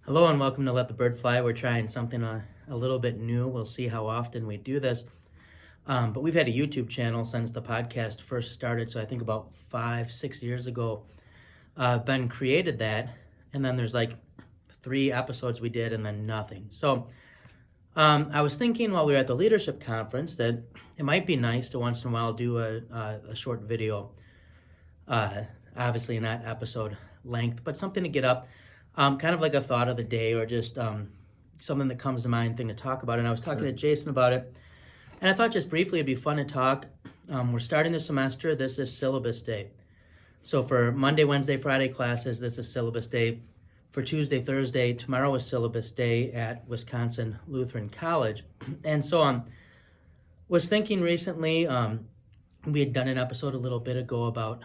Hello and welcome to Let the Bird Fly. We're trying something a little bit new. We'll see how often we do this. But we've had a YouTube channel since the podcast first started, so I think about 5-6 years ago. Ben created that, and then there's like 3 episodes we did and then nothing. So I was thinking while we were at the leadership conference that it might be nice to once in a while do a short video. Obviously not episode length, but something to get up. Kind of like a thought of the day or just something that comes to mind, thing to talk about. And I was talking to Jason about it, and I thought just briefly it'd be fun to talk. We're starting the semester. This is syllabus day. So for Monday, Wednesday, Friday classes, this is syllabus day. For Tuesday, Thursday, tomorrow is syllabus day at Wisconsin Lutheran College. And so I was thinking recently, we had done an episode a little bit ago about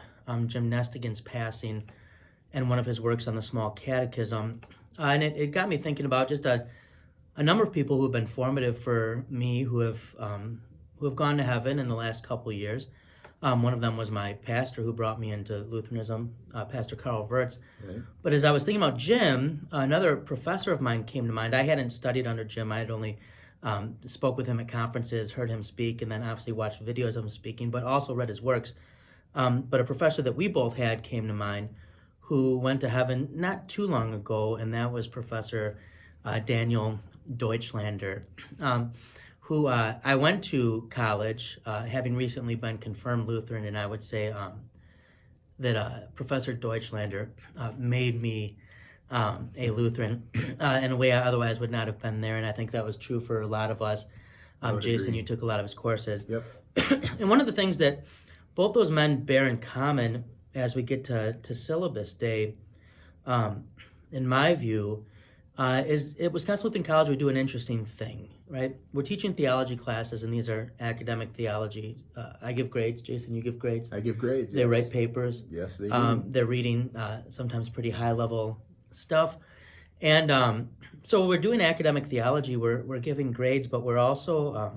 Jim Nestingen's passing and one of his works on the small catechism. And it got me thinking about just a number of people who have been formative for me, who have gone to heaven in the last couple of years. One of them was my pastor who brought me into Lutheranism, Pastor Carl Wirtz. Right. But as I was thinking about Jim, another professor of mine came to mind. I hadn't studied under Jim. I had only spoke with him at conferences, heard him speak, and then obviously watched videos of him speaking, but also read his works. But a professor that we both had came to mind, who went to heaven not too long ago, and that was Professor Daniel Deutschlander, who I went to college, having recently been confirmed Lutheran, and I would say that Professor Deutschlander made me a Lutheran in a way I otherwise would not have been there, and I think that was true for a lot of us. Jason, you took a lot of his courses. Yep. And one of the things that both those men bear in common as we get to syllabus day, in my view, is at Wisconsin Lutheran College we do an interesting thing, right? We're teaching theology classes, and these are academic theology. I give grades. Jason, you give grades? I give grades, They write papers. Yes, they do. They're reading sometimes pretty high-level stuff. And so we're doing academic theology. We're giving grades, but we're also,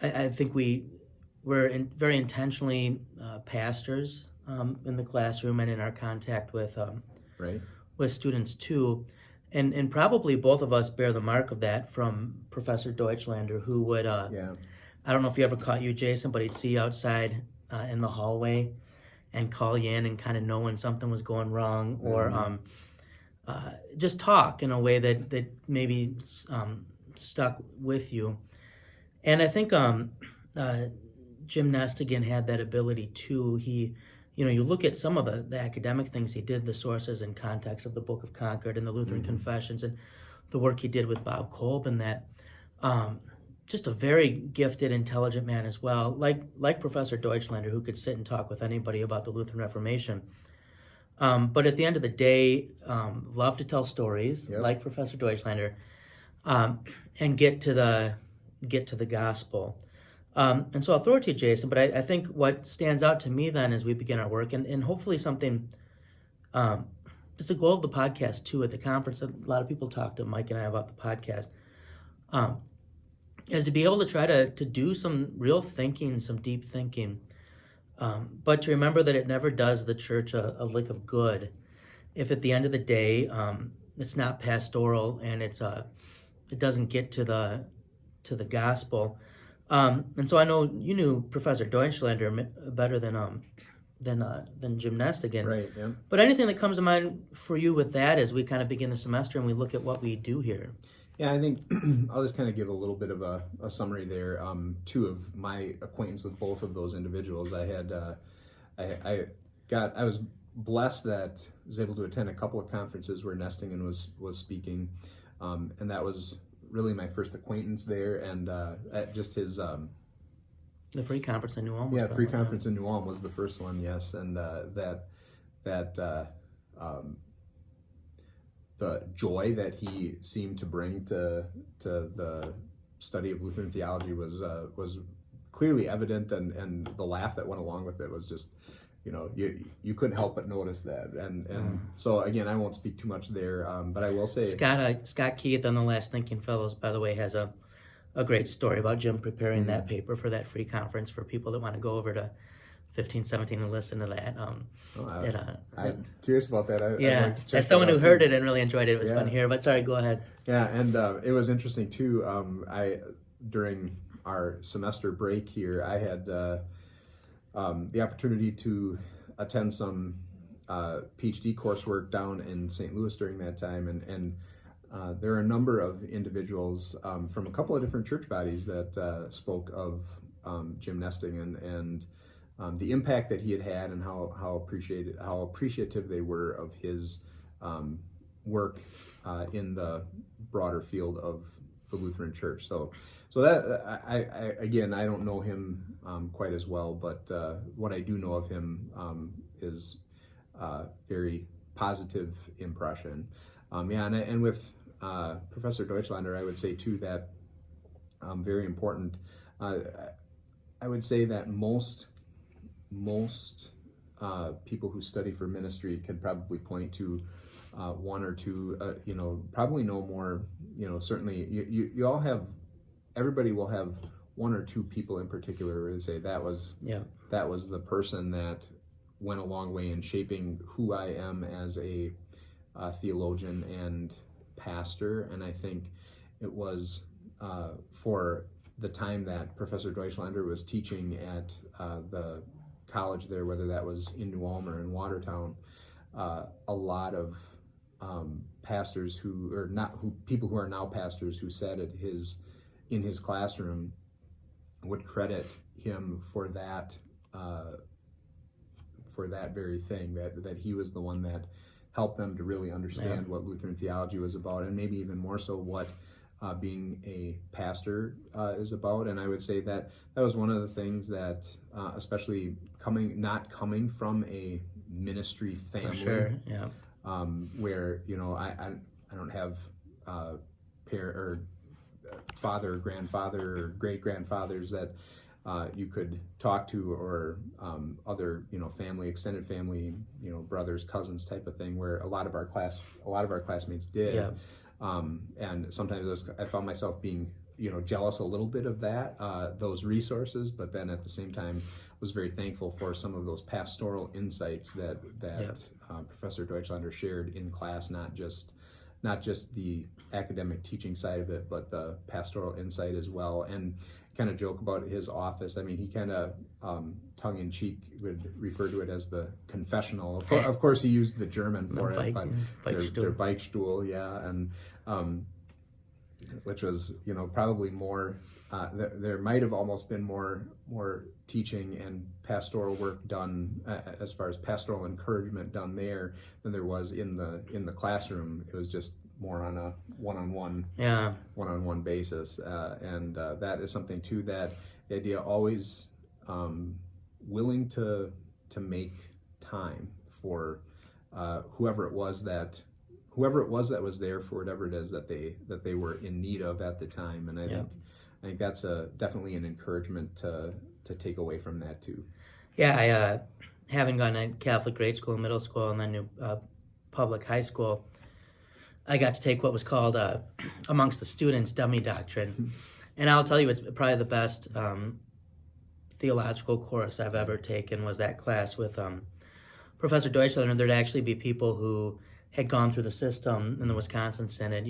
I think we're very intentionally pastors in the classroom and in our contact with students too, and probably both of us bear the mark of that from Professor Deutschlander, who would I don't know if he ever caught you, Jason, but he'd see you outside in the hallway and call you in and kind of know when something was going wrong, or just talk in a way that maybe stuck with you. And I think Jim Nestingen had that ability too. He, you look at some of the academic things he did, the sources and context of the Book of Concord and the Lutheran Confessions, and the work he did with Bob Kolb, and that just a very gifted, intelligent man as well, like Professor Deutschlander, who could sit and talk with anybody about the Lutheran Reformation. But at the end of the day, love to tell stories, like Professor Deutschlander, and get to the gospel. And so I'll throw it to you, Jason, but I think what stands out to me then as we begin our work, and hopefully something, it's the goal of the podcast too at the conference, a lot of people talk to Mike and I about the podcast, is to be able to try to do some real thinking, some deep thinking, but to remember that it never does the church a lick of good if at the end of the day it's not pastoral and it doesn't get to the gospel. And so I know you knew Professor Deutschlander better than Jim Nestingen. Right, yeah. But anything that comes to mind for you with that as we kind of begin the semester and we look at what we do here? Yeah, I think I'll just kind of give a little bit of a summary there. Two of my acquaintance with both of those individuals, I was blessed that I was able to attend a couple of conferences where Nestingen was speaking, and that was really my first acquaintance there, and at just his the free conference in New Ulm. Yeah, the free conference in New Ulm was the first one, yes, and the joy that he seemed to bring to the study of Lutheran theology was clearly evident, and the laugh that went along with it was just, you couldn't help but notice that, and so again, I won't speak too much there, but I will say Scott Keith on the Last Thinking Fellows, by the way, has a great story about Jim preparing that paper for that free conference for people that want to go over to 15, 17 and listen to that. I'm curious about that. I'd Yeah, like to check as someone that who out, heard too. it and really enjoyed it, it was fun to hear. But sorry, go ahead. Yeah, and it was interesting too. During our semester break here, I had the opportunity to attend some PhD coursework down in St. Louis during that time, and there are a number of individuals from a couple of different church bodies that spoke of Jim Nestingen and the impact that he had and how appreciative they were of his work in the broader field of the Lutheran Church. So that I don't know him quite as well, but what I do know of him is very positive impression. And with Professor Deutschlander, I would say too that very important. I would say that most people who study for ministry could probably point to one or two, probably no more. Certainly you all have. Everybody will have one or two people in particular where they say that was the person that went a long way in shaping who I am as a theologian and pastor. And I think it was for the time that Professor Deutschlander was teaching at the college there, whether that was in New Ulm or in Watertown, a lot of pastors people who are now pastors who sat in his classroom would credit him for that very thing, that he was the one that helped them to really understand what Lutheran theology was about, and maybe even more so what being a pastor is about. And I would say that was one of the things that, especially not coming from a ministry family, For sure. Yeah. Where I don't have father, grandfather, or great grandfathers that you could talk to, or other family, extended family, brothers, cousins type of thing, where a lot of our classmates did. Yeah. And sometimes I found myself being jealous a little bit of those resources, but then at the same time was very thankful for some of those pastoral insights that Professor Deutschlander shared in class, not just the academic teaching side of it, but the pastoral insight as well. And kind of joke about his office. I mean, he kind of tongue-in-cheek would refer to it as the confessional. Of course, he used the German for it, but their Beichtstuhl, yeah, and which was probably more. There might have almost been more teaching and pastoral work done as far as pastoral encouragement done there than there was in the classroom. It was just more on a one-on-one basis, and that is something too, that the idea always willing to make time for whoever it was that was there for whatever it is that they were in need of at the time. And I think that's definitely an encouragement to take away from that too. Yeah, I having gone to Catholic grade school, middle school, and then public high school, I got to take what was called amongst the students dummy doctrine, and I'll tell you, it's probably the best theological course I've ever taken was that class with Professor Deutschlander. There'd actually be people who had gone through the system in the Wisconsin Synod,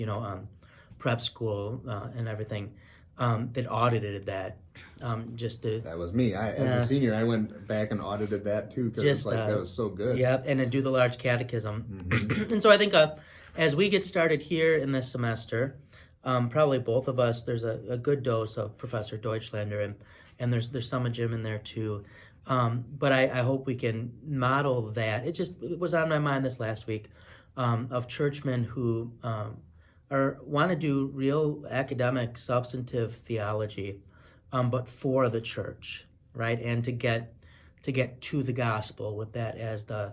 prep school and everything, that audited that. That was me. As a senior, I went back and audited that too, because that was so good. Yeah, and to do the large catechism. Mm-hmm. And so I think as we get started here in this semester, probably both of us, there's a good dose of Professor Deutschlander, and there's some of Jim in there too. But I hope we can model that. It was on my mind this last week, of churchmen who want to do real academic, substantive theology, but for the church, right? And to get to the gospel with that as the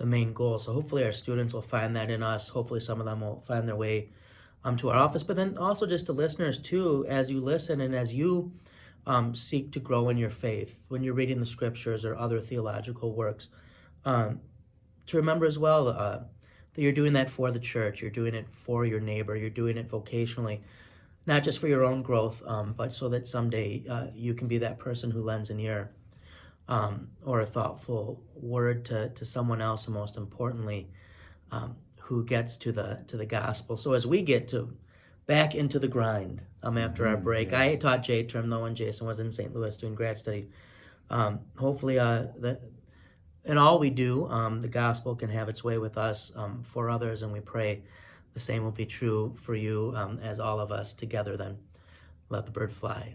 main goal. So hopefully our students will find that in us. Hopefully some of them will find their way to our office. But then also just to listeners too, as you listen and as you seek to grow in your faith, when you're reading the scriptures or other theological works, to remember as well that you're doing that for the church, you're doing it for your neighbor, you're doing it vocationally, not just for your own growth, but so that someday you can be that person who lends an ear. or a thoughtful word to someone else, and most importantly, who gets to the gospel. So as we get back into the grind after our break, yes. I taught J-term though when Jason was in St. Louis doing grad study. Hopefully, in all we do, the gospel can have its way with us for others, and we pray the same will be true for you as all of us together then. Let the bird fly.